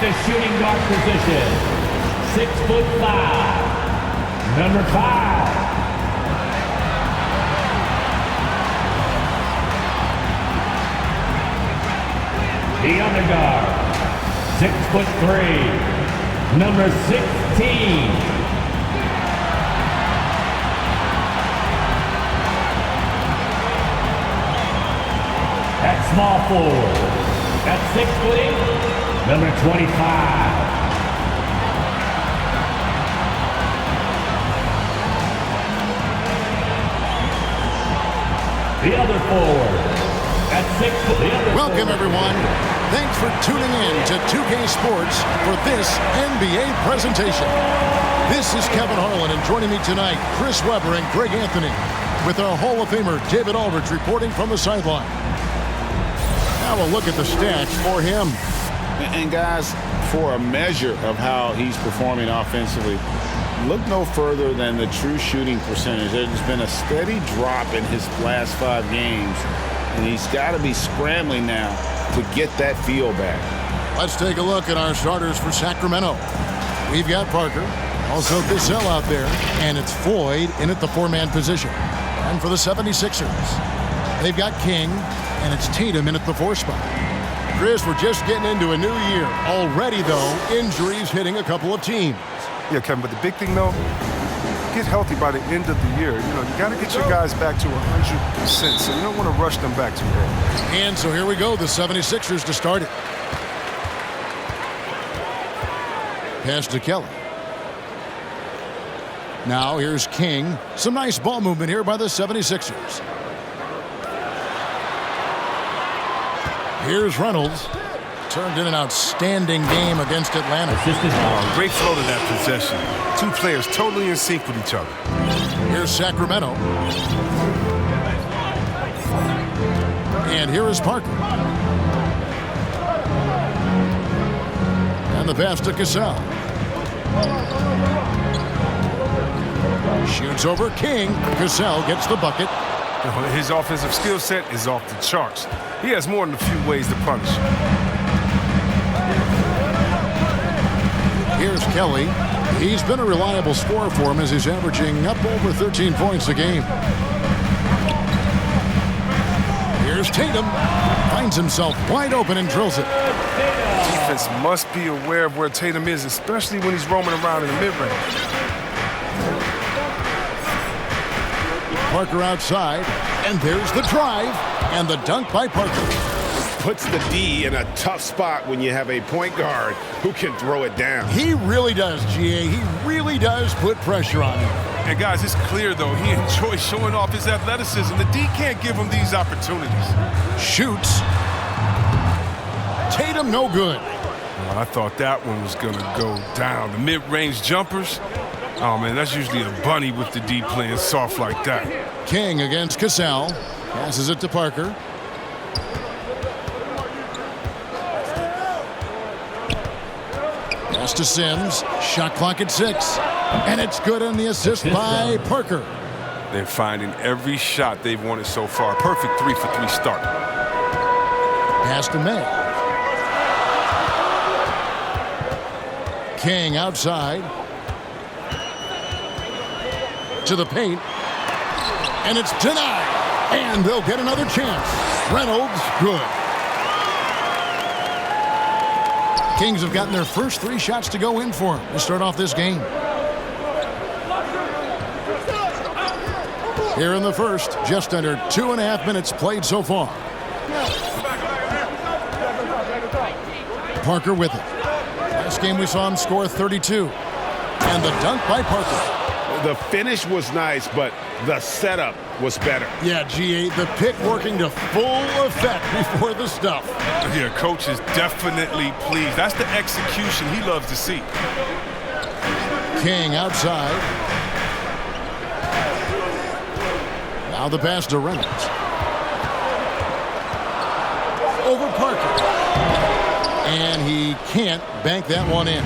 the shooting guard position, 6'5", number 5. The other guard, 6'3", number 16. At small forward, at 6'8", number 25. The other forward, at 6'. Welcome everyone. Thanks for tuning in to 2K Sports for this NBA presentation. This is Kevin Harlan, and joining me tonight, Chris Webber and Greg Anthony, with our Hall of Famer David Aldridge reporting from the sideline. Now we'll look at the stats for him. And guys, for a measure of how he's performing offensively, look no further than the true shooting percentage. There's been a steady drop in his last 5 games, and he's got to be scrambling now to get that feel back. Let's take a look at our starters for Sacramento. We've got Parker, also Cassell out there, and it's Floyd in at the 4-man position. And for the 76ers, they've got King, and it's Tatum in at the 4 spot. Chris, we're just getting into a new year. Already, though, injuries hitting a couple of teams. Yeah, Kevin, but the big thing, though, get healthy by the end of the year. You know, you got to get your guys back to 100%, so you don't want to rush them back too early. And so here we go, the 76ers to start it. Pass to Kelly. Now here's King. Some nice ball movement here by the 76ers. Here's Reynolds. Turned in an outstanding game against Atlanta. Great flow to that possession. 2 players totally in sync with each other. Here's Sacramento. And here is Parker. And the pass to Cassell. Shoots over King. Cassell gets the bucket. His offensive skill set is off the charts. He has more than a few ways to punish. Here's Kelly. He's been a reliable scorer for him as he's averaging up over 13 points a game. Here's Tatum. Finds himself wide open and drills it. Defense must be aware of where Tatum is, especially when he's roaming around in the mid-range. Parker outside, and there's the drive, and the dunk by Parker. Puts the D in a tough spot when you have a point guard who can throw it down. He really does, GA. He really does put pressure on him. And guys, it's clear, though, he enjoys showing off his athleticism. The D can't give him these opportunities. Shoots. Tatum, no good. I thought that one was going to go down. The mid-range jumpers, oh, man, that's usually a bunny with the D playing soft like that. King against Cassell. Passes it to Parker. Pass to Sims. Shot clock at 6. And it's good on the assist by Parker. They're finding every shot they've wanted so far. Perfect 3-for-3 start. Pass to May. King outside. To the paint. And it's denied. And they'll get another chance. Reynolds, good. Kings have gotten their first 3 shots to go in for them to start off this game. Here in the first, just under 2.5 minutes played so far. Parker with it. Last game we saw him score 32. And the dunk by Parker. The finish was nice, but the setup was better. Yeah, GA, the pick working to full effect before the stuff. Yeah, coach is definitely pleased. That's the execution he loves to see. King outside. Now the pass to Reynolds. Over Parker. And he can't bank that one in.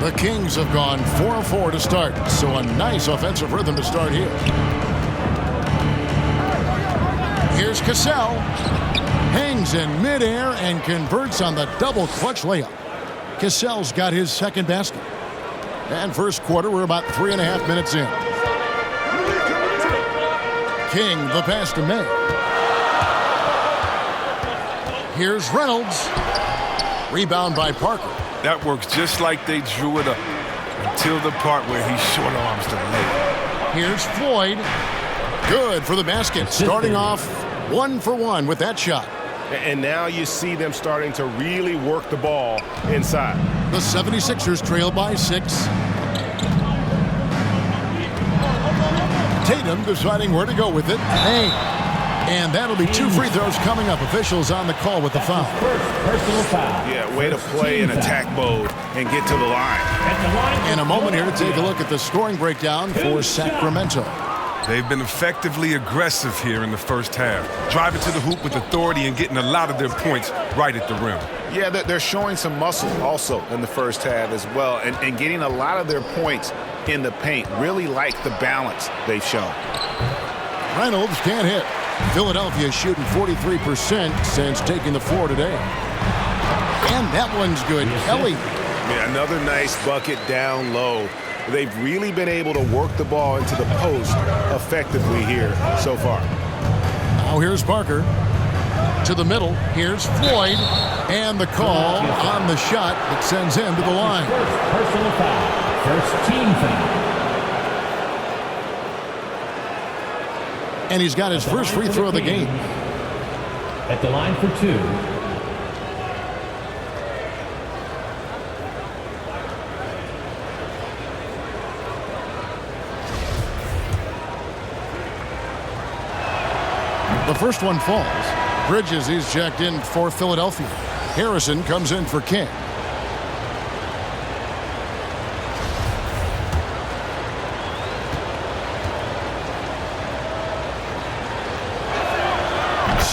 The Kings have gone 4-4 to start, so a nice offensive rhythm to start here. Here's Cassell. Hangs in midair and converts on the double clutch layup. Cassell's got his second basket. And first quarter, we're about 3.5 minutes in. King, the pass to May. Here's Reynolds. Rebound by Parker. That works just like they drew it up until the part where he short arms the leg. Here's Floyd. Good for the basket. Starting off 1 for 1 with that shot. And now you see them starting to really work the ball inside. The 76ers trail by 6. Tatum deciding where to go with it. Hey. And that'll be 2 free throws coming up. Officials on the call with the foul. Personal foul. Yeah, way to play in attack mode and get to the line. In a moment here to take a look at the scoring breakdown for Sacramento. They've been effectively aggressive here in the first half, driving to the hoop with authority and getting a lot of their points right at the rim. Yeah, they're showing some muscle also in the first half as well, and getting a lot of their points in the paint. Really like the balance they've shown. Reynolds can't hit. Philadelphia shooting 43% since taking the floor today. And that one's good. Kelly. Yeah, another nice bucket down low. They've really been able to work the ball into the post effectively here so far. Now here's Parker. To the middle. Here's Floyd. And the call on the shot that sends him to the line. First personal foul. First team foul. And he's got his first free throw of the game. At the line for 2. The first one falls. Bridges, he's checked in for Philadelphia. Harrison comes in for King.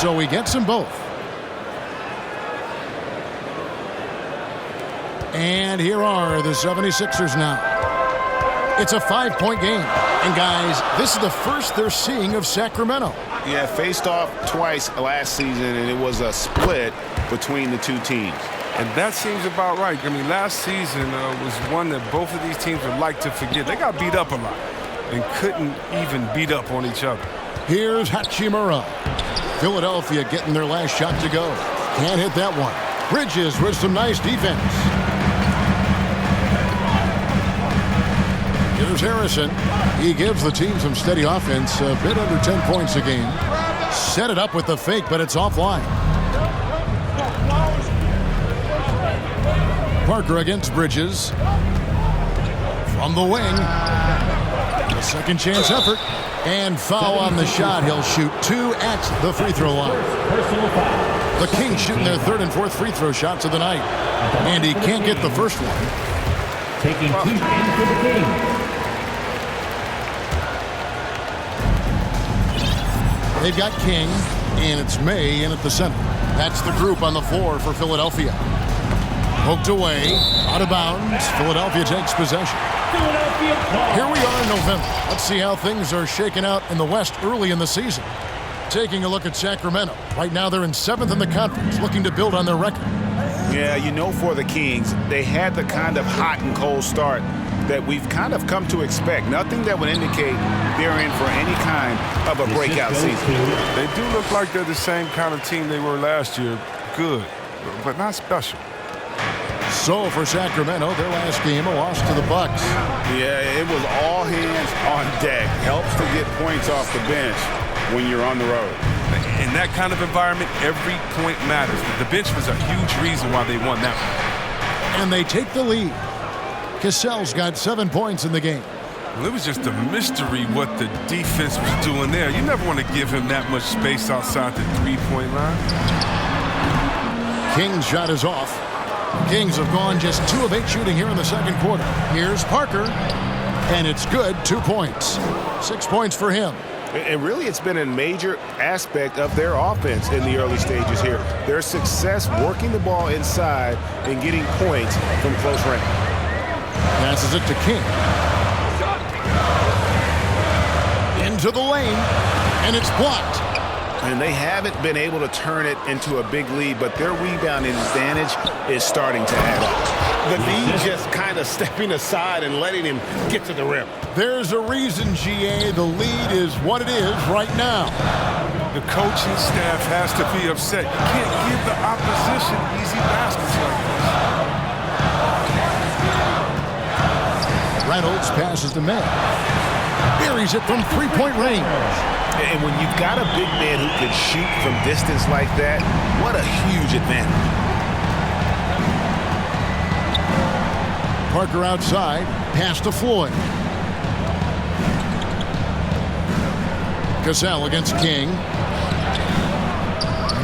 So he gets them both. And here are the 76ers now. It's a 5-point game. And guys, this is the first they're seeing of Sacramento. Yeah, faced off twice last season, and it was a split between the two teams. And that seems about right. I mean, last season was one that both of these teams would like to forget. They got beat up a lot and couldn't even beat up on each other. Here's Hachimura. Philadelphia getting their last shot to go. Can't hit that one. Bridges with some nice defense. Here's Harrison. He gives the team some steady offense, a bit under 10 points a game. Set it up with the fake, but it's offline. Parker against Bridges. From the wing. A second chance effort. And foul on the shot. He'll shoot 2 at the free throw line. Personal foul. The Kings shooting their 3rd and 4th free throw shots of the night. And he can't get the first one. Taking 2 into the game. They've got King, and it's May in at the center. That's the group on the floor for Philadelphia. Poked away, out of bounds. Philadelphia takes possession. Here we are in November. Let's see how things are shaking out in the West early in the season. Taking a look at Sacramento. Right now they're in 7th in the conference, looking to build on their record. Yeah, you know, for the Kings, they had the kind of hot and cold start that we've kind of come to expect. Nothing that would indicate they're in for any kind of a breakout season. They do look like they're the same kind of team they were last year. Good, but not special. So for Sacramento, their last game, a loss to the Bucks. Yeah, it was all hands on deck. Helps to get points off the bench when you're on the road. In that kind of environment, every point matters. The bench was a huge reason why they won that one. And they take the lead. Cassell's got 7 points in the game. Well, it was just a mystery what the defense was doing there. You never want to give him that much space outside the three-point line. King's shot is off. Kings have gone just 2 of 8 shooting here in the second quarter. Here's Parker, and it's good, 2 points. 6 points for him. And really, it's been a major aspect of their offense in the early stages here. Their success working the ball inside and getting points from close range. Passes it to King. Into the lane, and it's blocked. And they haven't been able to turn it into a big lead, but their rebounding advantage is starting to add up. The lead just kind of stepping aside and letting him get to the rim. There's a reason, GA, the lead is what it is right now. The coaching staff has to be upset. You can't give the opposition easy baskets like this. Reynolds passes to May. Buries it from three-point range. And when you've got a big man who can shoot from distance like that, what a huge advantage. Parker outside, pass to Floyd. Cassell against King.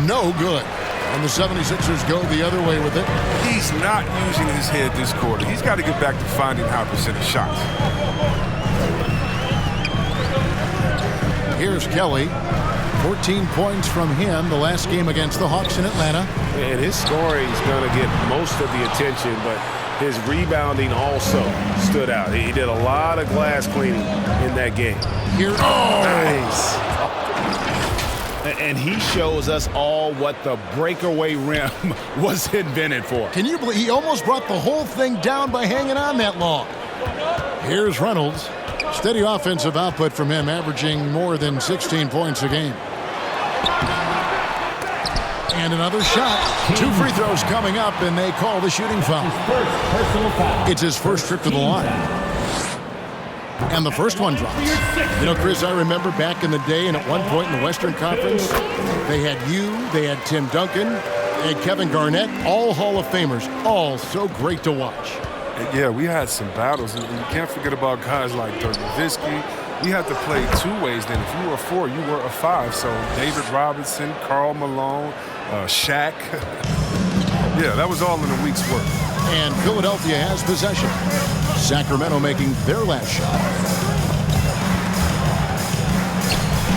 No good. And the 76ers go the other way with it. He's not using his head this quarter. He's got to get back to finding how to percent his shots. Here's Kelly. 14 points from him the last game against the Hawks in Atlanta. And his scoring is going to get most of the attention, but his rebounding also stood out. He did a lot of glass cleaning in that game. Here, Nice. And he shows us all what the breakaway rim was invented for. Can you believe he almost brought the whole thing down by hanging on that long? Here's Reynolds. Steady offensive output from him, averaging more than 16 points a game. And another shot. 2 free throws coming up, and they call the shooting foul. It's his first trip to the line. And the first one drops. You know, Chris, I remember back in the day, and at one point in the Western Conference, they had they had Tim Duncan, they had Kevin Garnett, all Hall of Famers, all so great to watch. Yeah, we had some battles, and you can't forget about guys like Dirk Nowitzki. We had to play 2 ways then. If you were a 4, you were a 5. So David Robinson, Karl Malone, Shaq. Yeah, that was all in a week's work. And Philadelphia has possession. Sacramento making their last shot.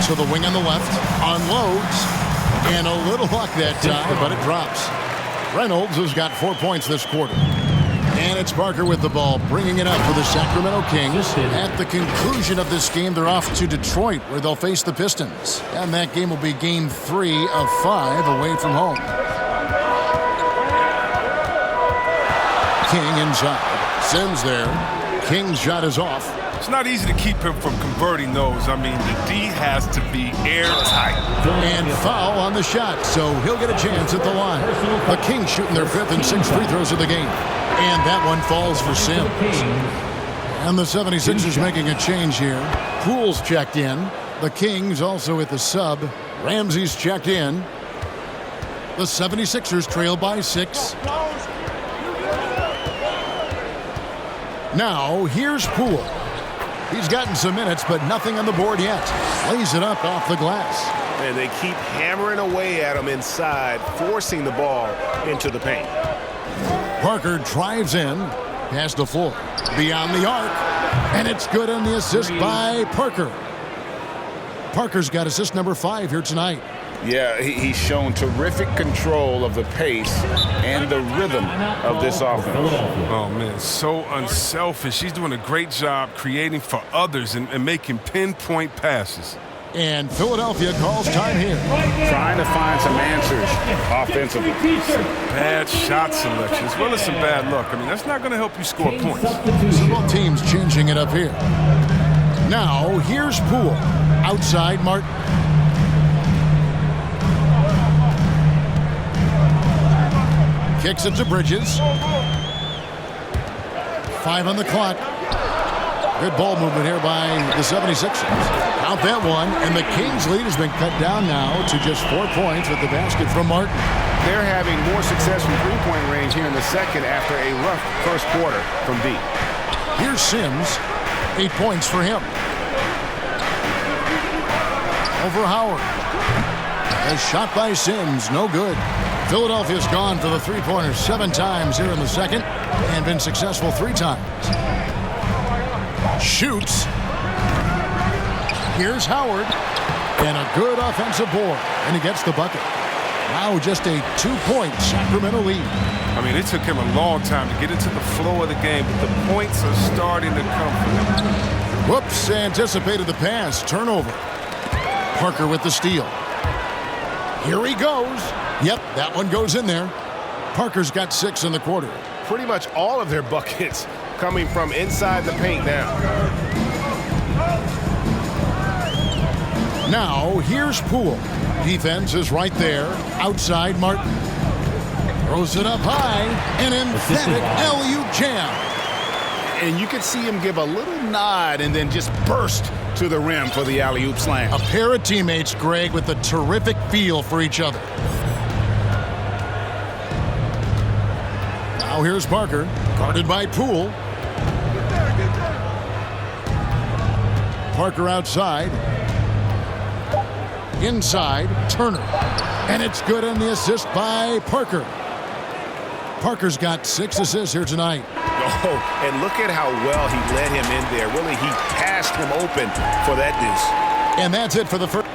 So the wing on the left unloads. And a little luck that time, but it drops. Reynolds has got 4 points this quarter. And it's Parker with the ball, bringing it up for the Sacramento Kings. At the conclusion of this game, they're off to Detroit, where they'll face the Pistons. And that game will be game 3 of 5 away from home. King inside. Sims there. King's shot is off. It's not easy to keep him from converting those. I mean, the D has to be airtight. And foul on the shot, so he'll get a chance at the line. The Kings shooting their 5th and 6th free throws of the game. And that one falls for Sims. And the 76ers making a change here. Poole's checked in. The Kings also at the sub. Ramsey's checked in. The 76ers trail by 6. Now, here's Poole. He's gotten some minutes, but nothing on the board yet. Lays it up off the glass. And they keep hammering away at him inside, forcing the ball into the paint. Parker drives in, pass to Floyd, beyond the arc, and it's good on the assist by Parker. Parker's got assist number 5 here tonight. Yeah, he's shown terrific control of the pace and the rhythm of this offense. Oh, man, so unselfish. He's doing a great job creating for others and making pinpoint passes. And Philadelphia calls time here. Trying to find some answers offensively. Bad shot selection as well as some bad luck. I mean, that's not going to help you score points. So both teams changing it up here. Now, here's Poole. Outside, Martin. Kicks it to Bridges. 5 on the clock. Good ball movement here by the 76ers. Count that one, and the Kings' lead has been cut down now to just 4 points with the basket from Martin. They're having more success from three-point range here in the second after a rough first quarter from deep. Here's Sims. 8 points for him. Over Howard. A shot by Sims, no good. Philadelphia's gone for the three-pointer 7 times here in the second and been successful 3 times. Shoots. Here's Howard. And a good offensive board. And he gets the bucket. Now just a 2-point Sacramento lead. I mean, it took him a long time to get into the flow of the game, but the points are starting to come for him. Whoops, anticipated the pass. Turnover. Parker with the steal. Here he goes. Yep, that one goes in there. Parker's got 6 in the quarter. pretty much all of their buckets coming from inside the paint now. Now, here's Poole. Defense is right there. Outside, Martin. Throws it up high. An emphatic alley-oop jam. And you could see him give a little nod and then just burst to the rim for the alley-oop slam. A pair of teammates, Greg, with a terrific feel for each other. Now here's Parker, guarded by Poole. Parker outside. Inside, Turner. And it's good on the assist by Parker. Parker's got 6 assists here tonight. Oh, and look at how well he led him in there. Really, he passed him open for that deuce. And that's it for the first.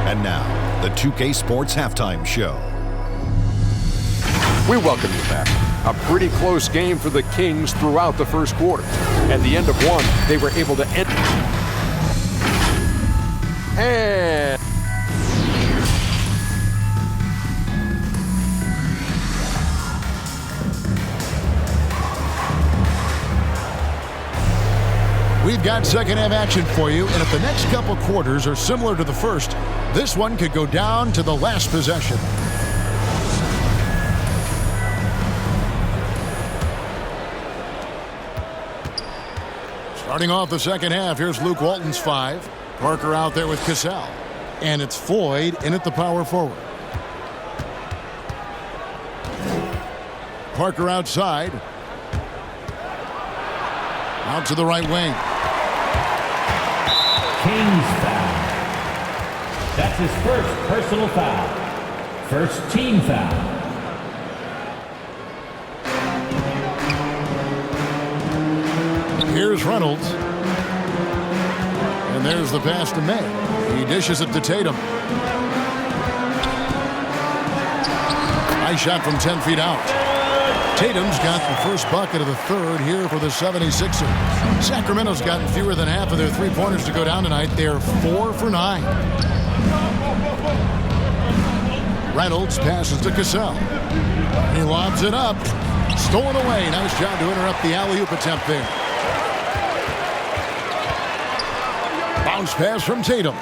And now, the 2K Sports Halftime Show. We welcome you back. A pretty close game for the Kings throughout the first quarter. At the end of one, they were able to end. And we've got second half action for you, and if the next couple quarters are similar to the first, this one could go down to the last possession. Starting off the second half, here's Luke Walton's 5. Parker out there with Cassell. And it's Floyd in at the power forward. Parker outside. Out to the right wing. Kings foul. That's his first personal foul. First team foul. Here's Reynolds. And there's the pass to May. He dishes it to Tatum. Nice shot from 10 feet out. Tatum's got the first bucket of the third here for the 76ers. Sacramento's gotten fewer than half of their three-pointers to go down tonight. They're 4 for 9. Reynolds passes to Cassell. He lobs it up. Stolen away. Nice job to interrupt the alley-oop attempt there. Bounce pass from Tatum.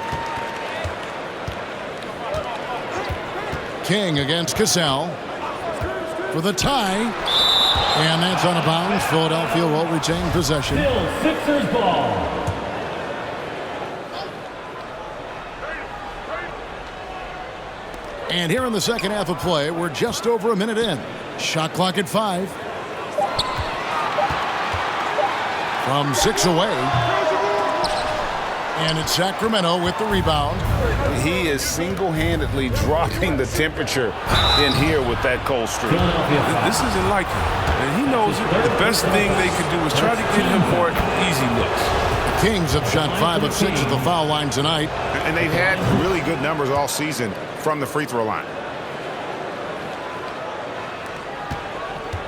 King against Cassell for the tie. And that's on a bounce. Philadelphia will retain possession. Still Sixers ball. And here in the second half of play, we're just over a minute in. Shot clock at 5. From 6 away. And it's Sacramento with the rebound. He is single-handedly dropping the temperature in here with that cold streak. This isn't like him. And he knows it. The best thing they can do is try to get him more easy looks. The Kings have shot 5 of 6 at the foul line tonight. And they've had really good numbers all season from the free throw line.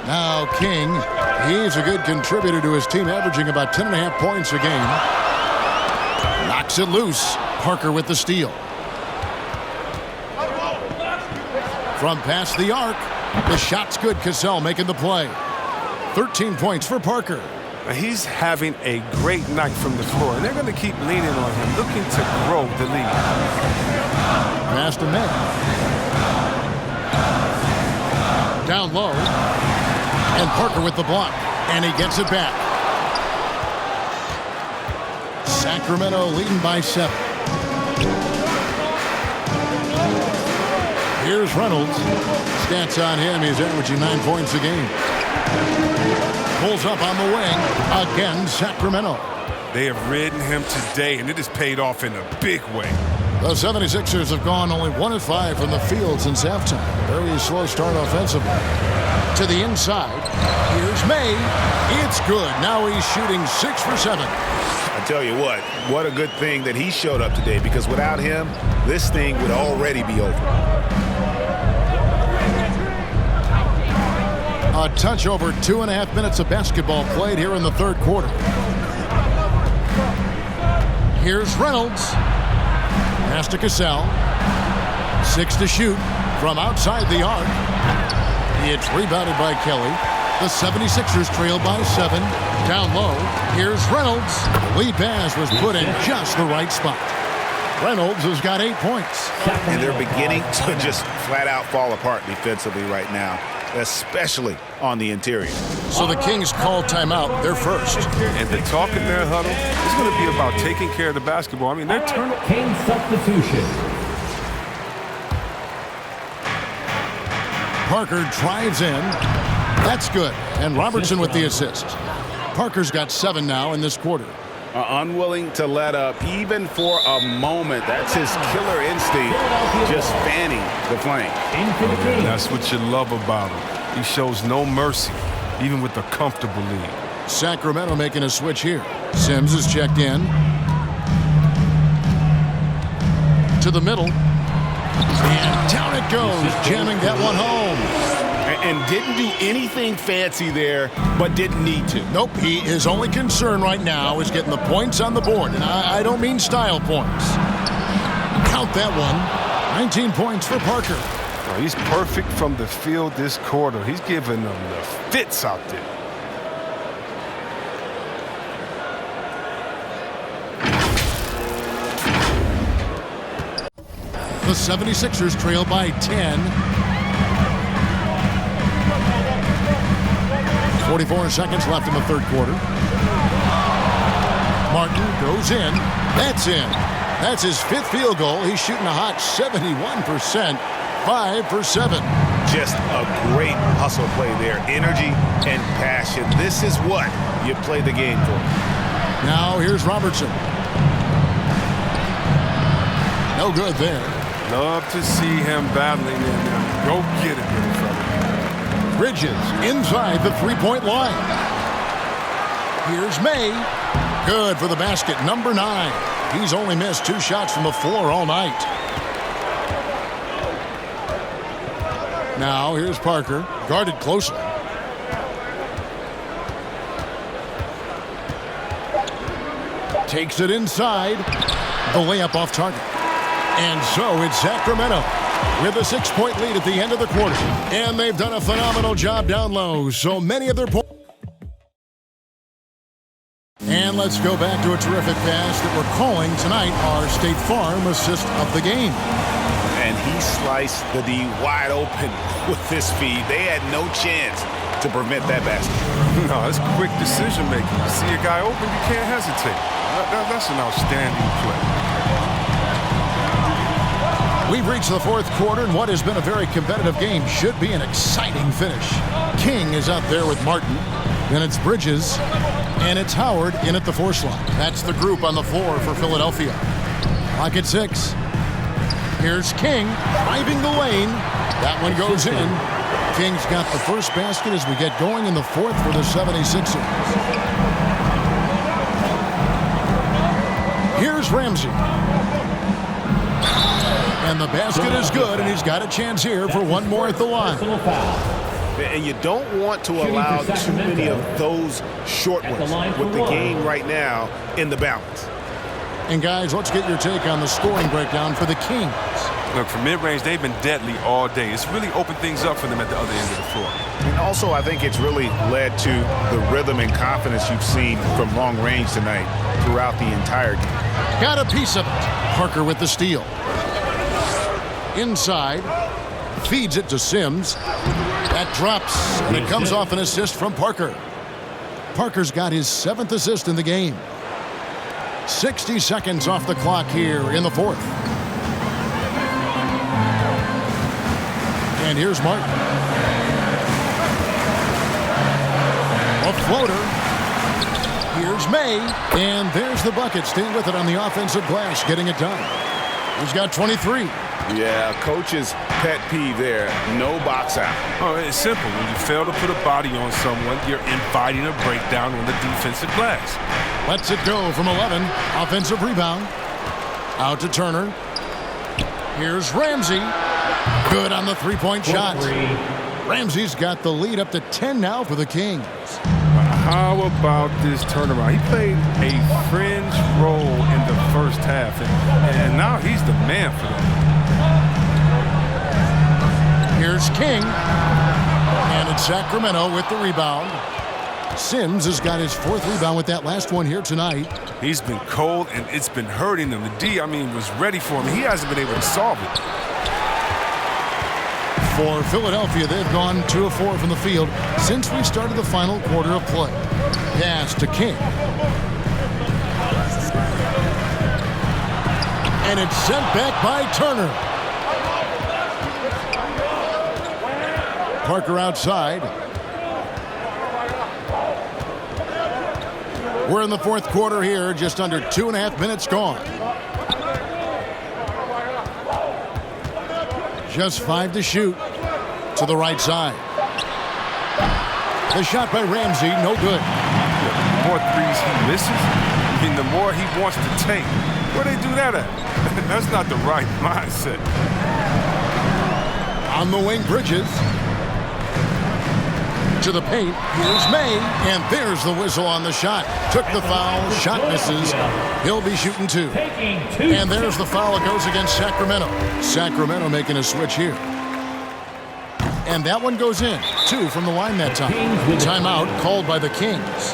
Now King, he's a good contributor to his team, averaging about 10.5 points a game. Knocks it loose. Parker with the steal. From past the arc, the shot's good. Cassell making the play. 13 points for Parker. He's having a great night from the floor, and they're going to keep leaning on him, looking to grow the lead. Pass to May. Down low. And Parker with the block. And he gets it back. Sacramento leading by 7. Here's Reynolds. Stats on him. He's averaging 9 points a game. Pulls up on the wing. Again, Sacramento. They have ridden him today, and it has paid off in a big way. The 76ers have gone only 1 of 5 from the field since halftime. Very slow start offensively. To the inside. Here's May. It's good. Now he's shooting 6 for 7. I tell you what a good thing that he showed up today, because without him, this thing would already be over. A touch over 2.5 minutes of basketball played here in the third quarter. Here's Reynolds. Pass to Cassell. 6 to shoot. from outside the arc. It's rebounded by Kelly. The 76ers trail by 7. Down low, here's Reynolds. The lead pass was put in just the right spot. Reynolds has got 8 points. And they're beginning to just flat out fall apart defensively right now, especially on the interior. So the Kings call timeout. They're first. And the talk in their huddle is going to be about taking care of the basketball. I mean, they're turning. King substitution. Parker drives in. That's good. And Robertson with the assist. Parker's got 7 now in this quarter. Unwilling to let up even for a moment. That's his killer instinct, just fanning the flame. That's what you love about him. He shows no mercy, even with a comfortable lead. Sacramento making a switch here. Sims is checked in. To the middle. And down it goes, jamming that one home. And didn't do anything fancy there, but didn't need to. Nope, his only concern right now is getting the points on the board. And I don't mean style points. Count that one. 19 points for Parker. Oh, he's perfect from the field this quarter. He's giving them the fits out there. The 76ers trail by 10. 44 seconds left in the third quarter. Martin goes in. That's in. That's his 5th field goal. He's shooting a hot 71%. 5 for 7. Just a great hustle play there. Energy and passion. This is what you play the game for. Now here's Robertson. No good there. Love to see him battling in there. Go get it, little fella. Bridges inside the three-point line. Here's May. Good for the basket, number 9. He's only missed 2 shots from the floor all night. Now here's Parker, guarded closely. Takes it inside. The layup off target. And so it's Sacramento with a 6-point lead at the end of the quarter. And they've done a phenomenal job down low. So many of their points. And let's go back to a terrific pass that we're calling tonight our State Farm assist of the game. And he sliced the D wide open with his speed. They had no chance to prevent that basket. No, it's quick decision making. You see a guy open, you can't hesitate. That's an outstanding play. We've reached the fourth quarter, and what has been a very competitive game should be an exciting finish. King is out there with Martin. Then it's Bridges, and it's Howard in at the 4 slot. That's the group on the floor for Philadelphia. Clock at 6. Here's King driving the lane. That one goes in. King's got the first basket as we get going in the fourth for the 76ers. Here's Ramsey. And the basket is good, and he's got a chance here for one more at the line. And you don't want to allow too many of those short ones with the game right now in the balance. And guys, let's get your take on the scoring breakdown for the Kings. Look, from mid-range, they've been deadly all day. It's really opened things up for them at the other end of the floor. And also, I think it's really led to the rhythm and confidence you've seen from long range tonight throughout the entire game. Got a piece of it. Parker with the steal. Inside, feeds it to Sims. That drops, and it comes off an assist from Parker. Parker's got his 7th assist in the game. 60 seconds off the clock here in the fourth. And here's Martin. A floater. Here's May. And there's the bucket. Staying with it on the offensive glass, getting it done. He's got 23. Yeah, coach's pet peeve there. No box out. Oh, it's simple. When you fail to put a body on someone, you're inviting a breakdown on the defensive glass. Lets it go from 11. Offensive rebound. Out to Turner. Here's Ramsey. Good on the three-point shot. Ramsey's got the lead up to 10 now for the Kings. How about this turnaround? He played a fringe role in the first half, and now he's the man for them. Here's King. And it's Sacramento with the rebound. Sims has got his 4th rebound with that last one here tonight. He's been cold, and it's been hurting him. The D, was ready for him. He hasn't been able to solve it. For Philadelphia, they've gone 2 of 4 from the field since we started the final quarter of play. Pass to King. And it's sent back by Turner. Parker outside. We're in the 4th quarter here, just under 2.5 minutes gone. Just 5 to shoot to the right side. The shot by Ramsey, no good. The more threes he misses, the more he wants to take. Where they do that at? That's not the right mindset. On the wing, Bridges. To the paint. Here's May. And there's the whistle on the shot. Took the foul. Shot misses. He'll be shooting 2. And there's the foul. It goes against Sacramento. Sacramento making a switch here. And that one goes in. 2 from the line that time. Timeout called by the Kings.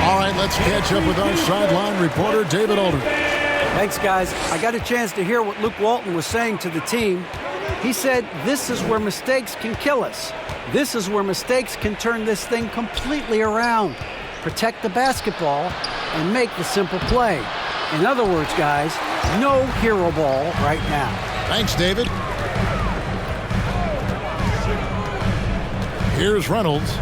All right, let's catch up with our sideline reporter, David Alder. Thanks, guys. I got a chance to hear what Luke Walton was saying to the team. He said, this is where mistakes can kill us. This is where mistakes can turn this thing completely around. Protect the basketball and make the simple play. In other words, guys, no hero ball right now. Thanks, David. Here's Reynolds.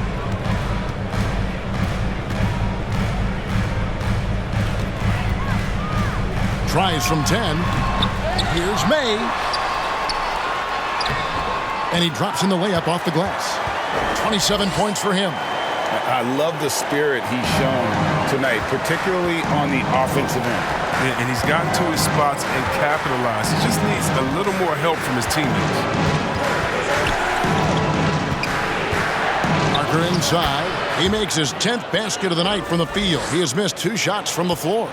Tries from 10. Here's May. And he drops in the layup off the glass. 27 points for him. I love the spirit he's shown tonight, particularly on the offensive end. Yeah, and he's gotten to his spots and capitalized. He just needs a little more help from his teammates. Parker inside. He makes his 10th basket of the night from the field. He has missed 2 shots from the floor.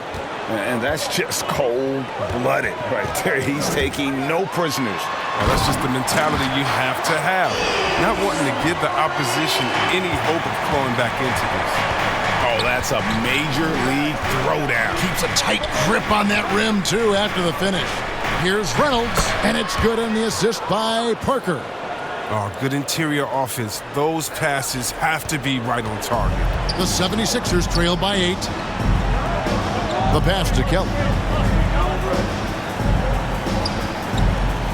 And that's just cold-blooded right there. He's taking no prisoners. Now, that's just the mentality you have to have. Not wanting to give the opposition any hope of clawing back into this. Oh, that's a major league throwdown. Keeps a tight grip on that rim, too, after the finish. Here's Reynolds, and it's good on the assist by Parker. Oh, good interior offense. Those passes have to be right on target. The 76ers trail by 8. The pass to Kelly.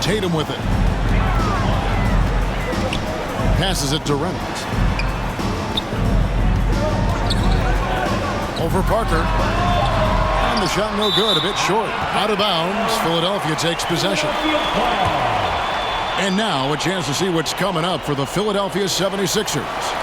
Tatum with it. Passes it to Reynolds. Over Parker. And the shot no good, a bit short. Out of bounds, Philadelphia takes possession. And now a chance to see what's coming up for the Philadelphia 76ers.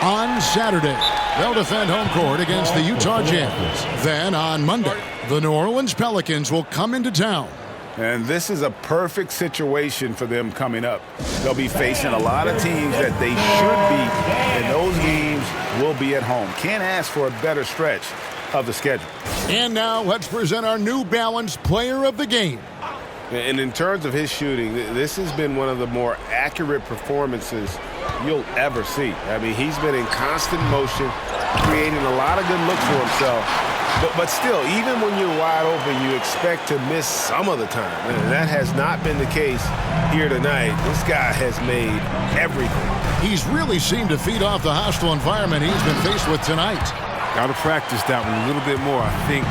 On Saturday, they'll defend home court against the Utah Jazz. Then on Monday, the New Orleans Pelicans will come into town. And this is a perfect situation for them coming up. They'll be facing a lot of teams that they should beat, and those games will be at home. Can't ask for a better stretch of the schedule. And now let's present our New Balance Player of the Game. And in terms of his shooting, this has been one of the more accurate performances you'll ever see. I mean, he's been in constant motion, creating a lot of good looks for himself. But still, even when you're wide open, you expect to miss some of the time. And that has not been the case here tonight. This guy has made everything. He's really seemed to feed off the hostile environment he's been faced with tonight. Got to practice that one a little bit more. I think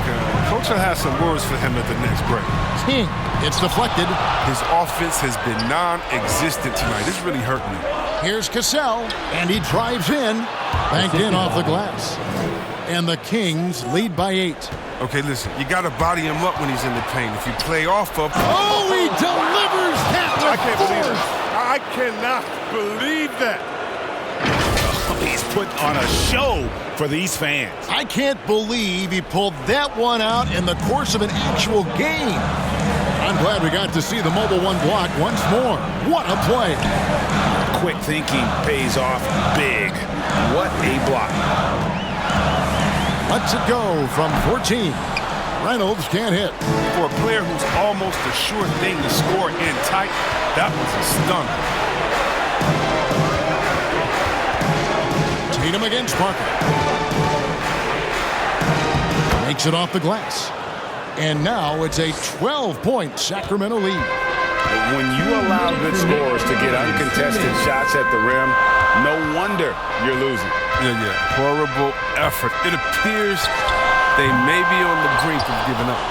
Coach will have some words for him at the next break. King, it's deflected. His offense has been non-existent tonight. It's really hurting him. Here's Cassell, and he drives in. Banked in off the glass. And the Kings lead by 8. Okay, listen, you got to body him up when he's in the paint. If you play off of... Oh, he delivers that with force. I cannot believe that. He's putting on a show for these fans. I can't believe he pulled that one out in the course of an actual game. I'm glad we got to see the mobile one block once more. What a play. Quick thinking pays off big. What a block. Lets it go from 14. Reynolds can't hit. For a player who's almost a sure thing to score in tight, that was a stunner. Tatum against Parker. Makes it off the glass. And now it's a 12-point Sacramento lead. When you allow good scorers to get uncontested shots at the rim, no wonder you're losing. Yeah. Horrible effort. It appears they may be on the brink of giving up.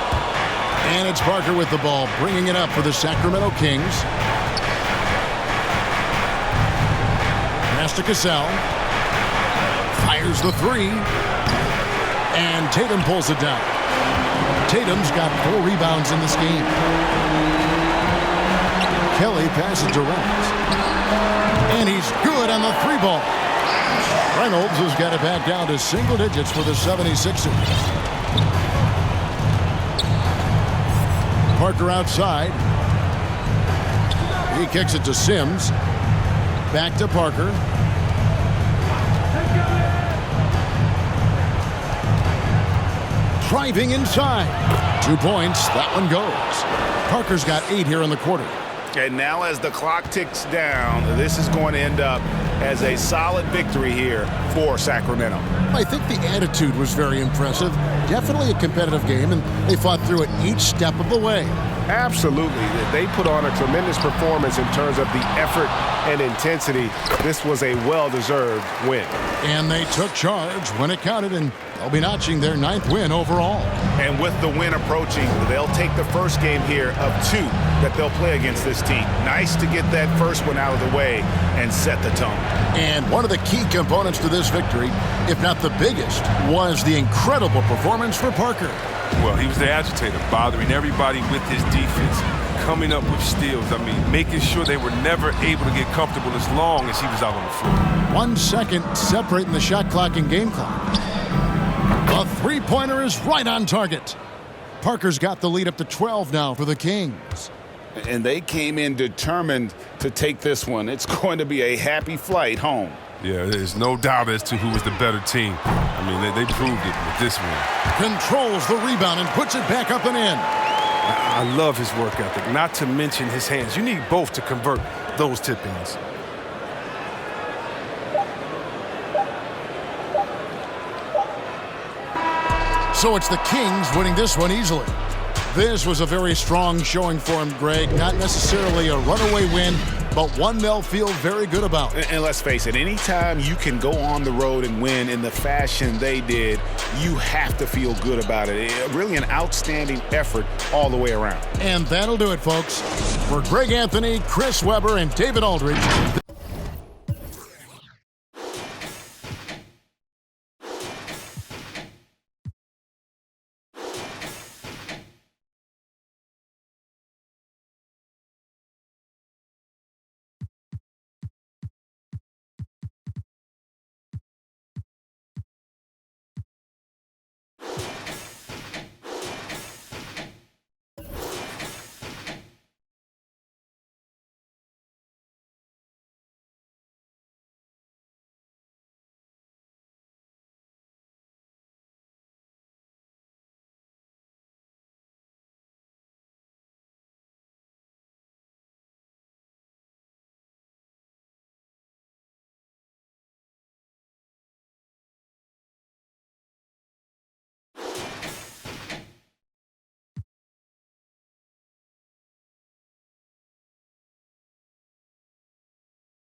And it's Parker with the ball, bringing it up for the Sacramento Kings. Pass to Cassell. Fires the three. And Tatum pulls it down. Tatum's got 4 rebounds in this game. Kelly passes to Reynolds. And he's good on the 3-ball. Reynolds has got it back down to single digits for the 76ers. Parker outside. He kicks it to Sims. Back to Parker. Driving inside. 2 points. That one goes. Parker's got 8 here in the quarter. And now as the clock ticks down, this is going to end up as a solid victory here for Sacramento. I think the attitude was very impressive. Definitely a competitive game, and they fought through it each step of the way. Absolutely. They put on a tremendous performance in terms of the effort and intensity. This was a well-deserved win. And they took charge when it counted, and they'll be notching their 9th win overall. And with the win approaching, they'll take the first game here of 2 that they'll play against this team. Nice to get that first one out of the way and set the tone. And one of the key components to this victory, if not the biggest, was the incredible performance for Parker. Well, he was the agitator, bothering everybody with his defense, coming up with steals. I mean, making sure they were never able to get comfortable as long as he was out on the floor. 1 second separating the shot clock and game clock. The 3-pointer is right on target. Parker's got the lead up to 12 now for the Kings. And they came in determined to take this one. It's going to be a happy flight home. Yeah, there's no doubt as to who was the better team. I mean, they proved it with this one. Controls the rebound and puts it back up and in. I love his work ethic, not to mention his hands. You need both to convert those tip-ins. So it's the Kings winning this one easily. This was a very strong showing for him, Greg. Not necessarily a runaway win, but one they'll feel very good about. And let's face it, anytime you can go on the road and win in the fashion they did, you have to feel good about it. Really an outstanding effort all the way around. And that'll do it, folks. For Greg Anthony, Chris Webber, and David Aldridge,